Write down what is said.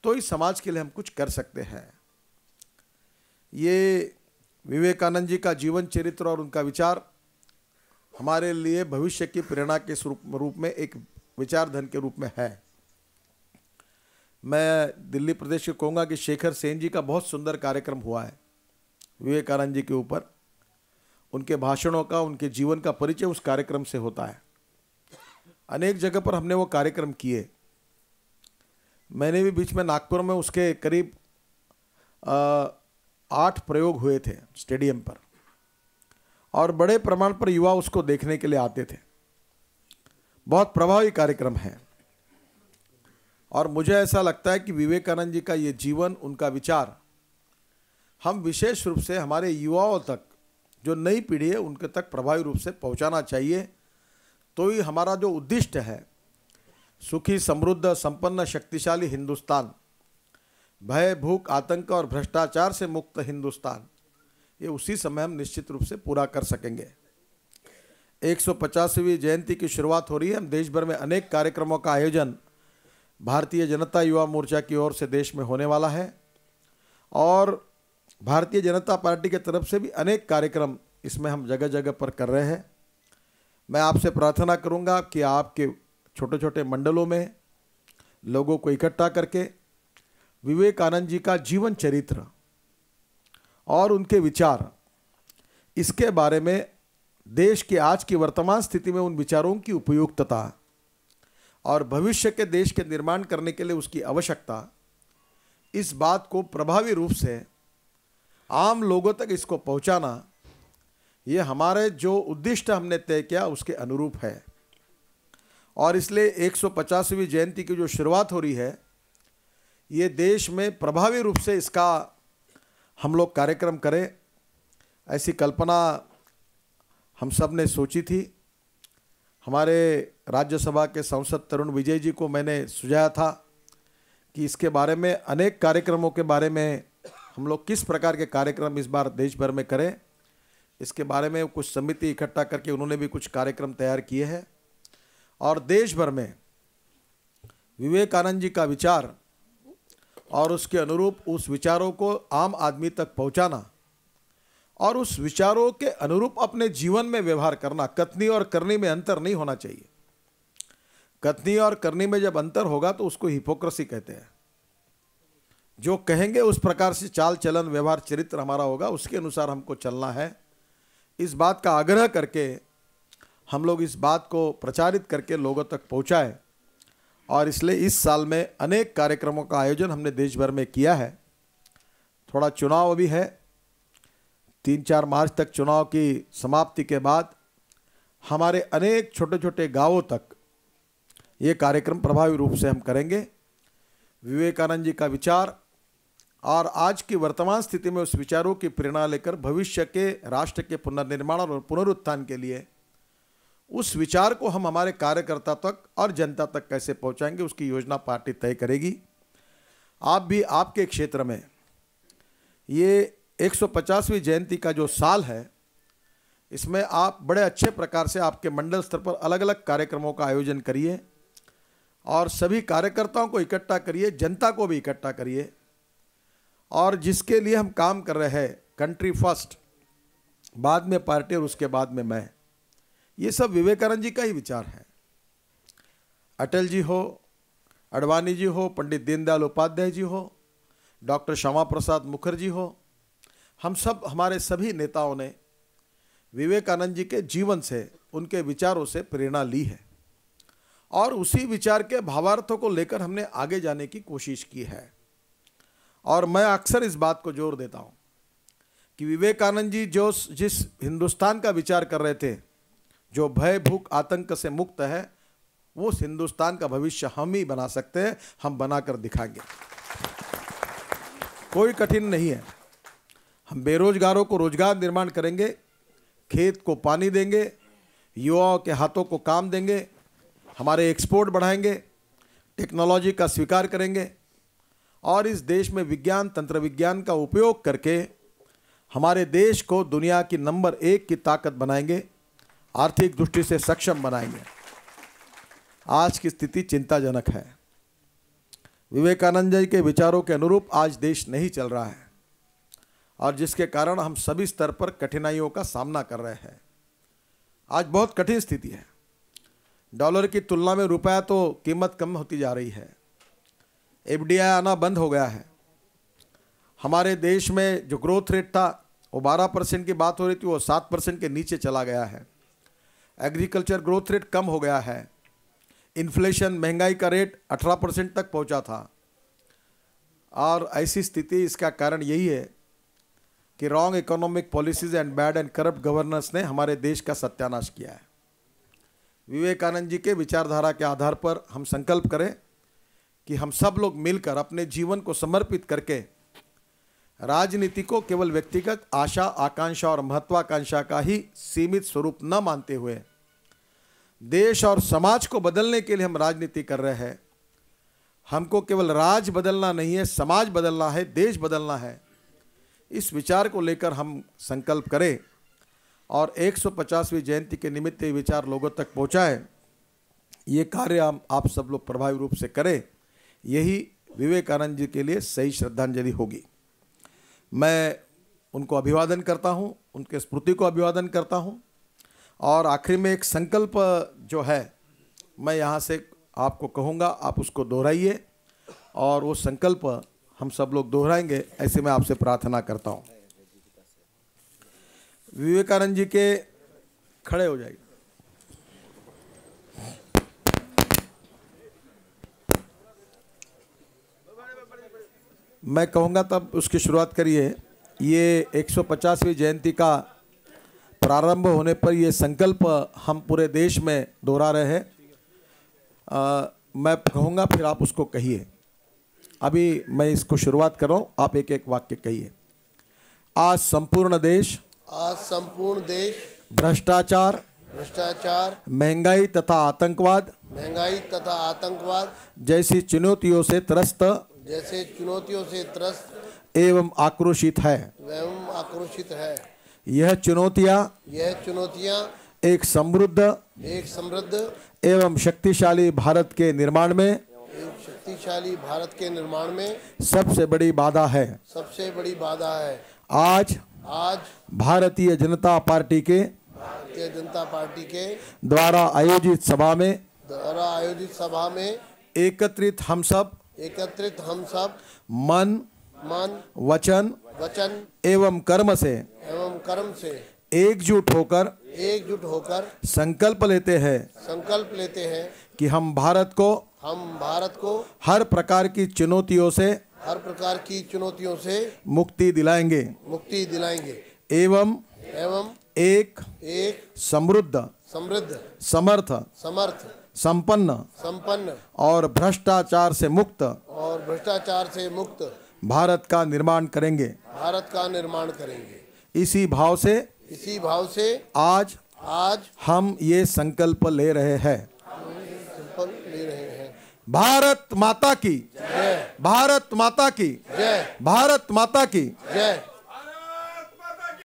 तो इस समाज के लिए हम कुछ कर सकते हैं। ये विवेकानंद जी का जीवन चरित्र और उनका विचार हमारे लिए भविष्य की प्रेरणा के रूप में एक विचार धन के रूप में है। मैं दिल्ली प्रदेश को कहूँगा कि शेखर सेन जी का बहुत सुंदर कार्यक्रम हुआ है विवेकानंद जी के ऊपर। उनके भाषणों का, उनके जीवन का परिचय उस कार्यक्रम से होता है। अनेक जगह पर हमने वो कार्यक्रम किए। मैंने भी बीच में नागपुर में उसके करीब 8 प्रयोग हुए थे स्टेडियम पर, और बड़े प्रमाण पर युवा उसको देखने के लिए आते थे। बहुत प्रभावी कार्यक्रम है, और मुझे ऐसा लगता है कि विवेकानंद जी का ये जीवन, उनका विचार हम विशेष रूप से हमारे युवाओं तक, जो नई पीढ़ी है, उनके तक प्रभावी रूप से पहुंचाना चाहिए। तो ही हमारा जो उद्दिष्ट है, सुखी, समृद्ध, संपन्न, शक्तिशाली हिंदुस्तान, भय, भूख, आतंक और भ्रष्टाचार से मुक्त हिंदुस्तान, ये उसी समय हम निश्चित रूप से पूरा कर सकेंगे। 150वीं जयंती की शुरुआत हो रही है। हम देश भर में अनेक कार्यक्रमों का आयोजन भारतीय जनता युवा मोर्चा की ओर से देश में होने वाला है, और भारतीय जनता पार्टी की तरफ से भी अनेक कार्यक्रम इसमें हम जगह जगह पर कर रहे हैं। मैं आपसे प्रार्थना करूंगा कि आपके छोटे छोटे मंडलों में लोगों को इकट्ठा करके विवेकानंद जी का जीवन चरित्र और उनके विचार, इसके बारे में देश की आज की वर्तमान स्थिति में उन विचारों की उपयुक्तता और भविष्य के देश के निर्माण करने के लिए उसकी आवश्यकता, इस बात को प्रभावी रूप से आम लोगों तक इसको पहुंचाना, ये हमारे जो उद्दिष्ट हमने तय किया उसके अनुरूप है। और इसलिए 150वीं जयंती की जो शुरुआत हो रही है, ये देश में प्रभावी रूप से इसका हम लोग कार्यक्रम करें, ऐसी कल्पना हम सब ने सोची थी। हमारे राज्यसभा के सांसद तरुण विजय जी को मैंने सुझाया था कि इसके बारे में, अनेक कार्यक्रमों के बारे में हम लोग किस प्रकार के कार्यक्रम इस बार देश भर में करें, इसके बारे में कुछ समिति इकट्ठा करके उन्होंने भी कुछ कार्यक्रम तैयार किए हैं। और देश भर में विवेकानंद जी का विचार और उसके अनुरूप उस विचारों को आम आदमी तक पहुंचाना, और उस विचारों के अनुरूप अपने जीवन में व्यवहार करना। कथनी और करनी में अंतर नहीं होना चाहिए। कथनी और करनी में जब अंतर होगा तो उसको हिपोक्रेसी कहते हैं। जो कहेंगे उस प्रकार से चाल चलन, व्यवहार, चरित्र हमारा होगा, उसके अनुसार हमको चलना है। इस बात का आग्रह करके हम लोग इस बात को प्रचारित करके लोगों तक पहुंचाए, और इसलिए इस साल में अनेक कार्यक्रमों का आयोजन हमने देश भर में किया है। थोड़ा चुनाव भी है, 3-4 मार्च तक चुनाव की समाप्ति के बाद हमारे अनेक छोटे छोटे गांवों तक ये कार्यक्रम प्रभावी रूप से हम करेंगे। विवेकानंद जी का विचार और आज की वर्तमान स्थिति में उस विचारों की प्रेरणा लेकर भविष्य के राष्ट्र के पुनर्निर्माण और पुनरुत्थान के लिए उस विचार को हम हमारे कार्यकर्ता तक और जनता तक कैसे पहुंचाएंगे, उसकी योजना पार्टी तय करेगी। आप भी आपके क्षेत्र में ये 150वीं जयंती का जो साल है, इसमें आप बड़े अच्छे प्रकार से आपके मंडल स्तर पर अलग अलग कार्यक्रमों का आयोजन करिए, और सभी कार्यकर्ताओं को इकट्ठा करिए, जनता को भी इकट्ठा करिए। और जिसके लिए हम काम कर रहे हैं, कंट्री फर्स्ट, बाद में पार्टी और उसके बाद में मैं, ये सब विवेकानंद जी का ही विचार है। अटल जी हो, अडवाणी जी हो, पंडित दीनदयाल उपाध्याय जी हो, डॉक्टर श्यामा प्रसाद मुखर्जी हो, हम सब, हमारे सभी नेताओं ने विवेकानंद जी के जीवन से, उनके विचारों से प्रेरणा ली है, और उसी विचार के भावार्थों को लेकर हमने आगे जाने की कोशिश की है। और मैं अक्सर इस बात को जोर देता हूं कि विवेकानंद जी जिस हिंदुस्तान का विचार कर रहे थे, जो भय, भूख, आतंक से मुक्त है, वो हिंदुस्तान का भविष्य हम ही बना सकते हैं, हम बनाकर दिखाएंगे। कोई कठिन नहीं है। हम बेरोजगारों को रोजगार निर्माण करेंगे, खेत को पानी देंगे, युवाओं के हाथों को काम देंगे, हमारे एक्सपोर्ट बढ़ाएंगे, टेक्नोलॉजी का स्वीकार करेंगे, और इस देश में विज्ञान, तंत्र विज्ञान का उपयोग करके हमारे देश को दुनिया की नंबर 1 की ताकत बनाएंगे, आर्थिक दृष्टि से सक्षम बनाएंगे। आज की स्थिति चिंताजनक है। विवेकानंद जी के विचारों के अनुरूप आज देश नहीं चल रहा है और जिसके कारण हम सभी स्तर पर कठिनाइयों का सामना कर रहे हैं। आज बहुत कठिन स्थिति है। डॉलर की तुलना में रुपया तो कीमत कम होती जा रही है। एफडीआई आना बंद हो गया है। हमारे देश में जो ग्रोथ रेट था वो 12% की बात हो रही थी, वो 7% के नीचे चला गया है। एग्रीकल्चर ग्रोथ रेट कम हो गया है। इन्फ्लेशन, महंगाई का रेट 18% तक पहुंचा था। और ऐसी स्थिति, इसका कारण यही है कि wrong economic policies and bad and corrupt governance ने हमारे देश का सत्यानाश किया है। विवेकानंद जी के विचारधारा के आधार पर हम संकल्प करें कि हम सब लोग मिलकर अपने जीवन को समर्पित करके राजनीति को केवल व्यक्तिगत आशा, आकांक्षा और महत्वाकांक्षा का ही सीमित स्वरूप न मानते हुए देश और समाज को बदलने के लिए हम राजनीति कर रहे हैं। हमको केवल राज बदलना नहीं है, समाज बदलना है, देश बदलना है। इस विचार को लेकर हम संकल्प करें और 150वीं जयंती के निमित्त ये विचार लोगों तक पहुंचाएं। ये कार्य आप सब लोग प्रभावी रूप से करें। यही विवेकानंद जी के लिए सही श्रद्धांजलि होगी। मैं उनको अभिवादन करता हूं, उनके स्मृति को अभिवादन करता हूं और आखिर में एक संकल्प जो है मैं यहाँ से आपको कहूँगा, आप उसको दोहराइए और वो संकल्प हम सब लोग दोहराएंगे, ऐसे मैं आपसे प्रार्थना करता हूँ। विवेकानंद जी के खड़े हो जाइए। मैं कहूँगा तब उसकी शुरुआत करिए। ये 150वीं जयंती का प्रारंभ होने पर ये संकल्प हम पूरे देश में दोहरा रहे हैं। मैं कहूँगा फिर आप उसको कहिए। अभी मैं इसको शुरुआत कर रहा हूँ, आप एक एक वाक्य कहिए। आज संपूर्ण देश भ्रष्टाचार, महंगाई तथा आतंकवाद जैसी चुनौतियों से त्रस्त एवं आक्रोशित है। यह चुनौतियाँ एक समृद्ध एवं शक्तिशाली भारत के निर्माण में सबसे बड़ी बाधा है। आज भारतीय जनता पार्टी के द्वारा आयोजित सभा में एकत्रित हम सब मन वचन एवं कर्म से एकजुट होकर संकल्प लेते हैं कि हम भारत को हर प्रकार की चुनौतियों से मुक्ति दिलाएंगे एवं एक समृद्ध समर्थ संपन्न और भ्रष्टाचार से मुक्त भारत का निर्माण करेंगे। इसी भाव से आज हम ये संकल्प ले रहे हैं। भारत माता की जय। भारत माता की जय। भारत माता की जय।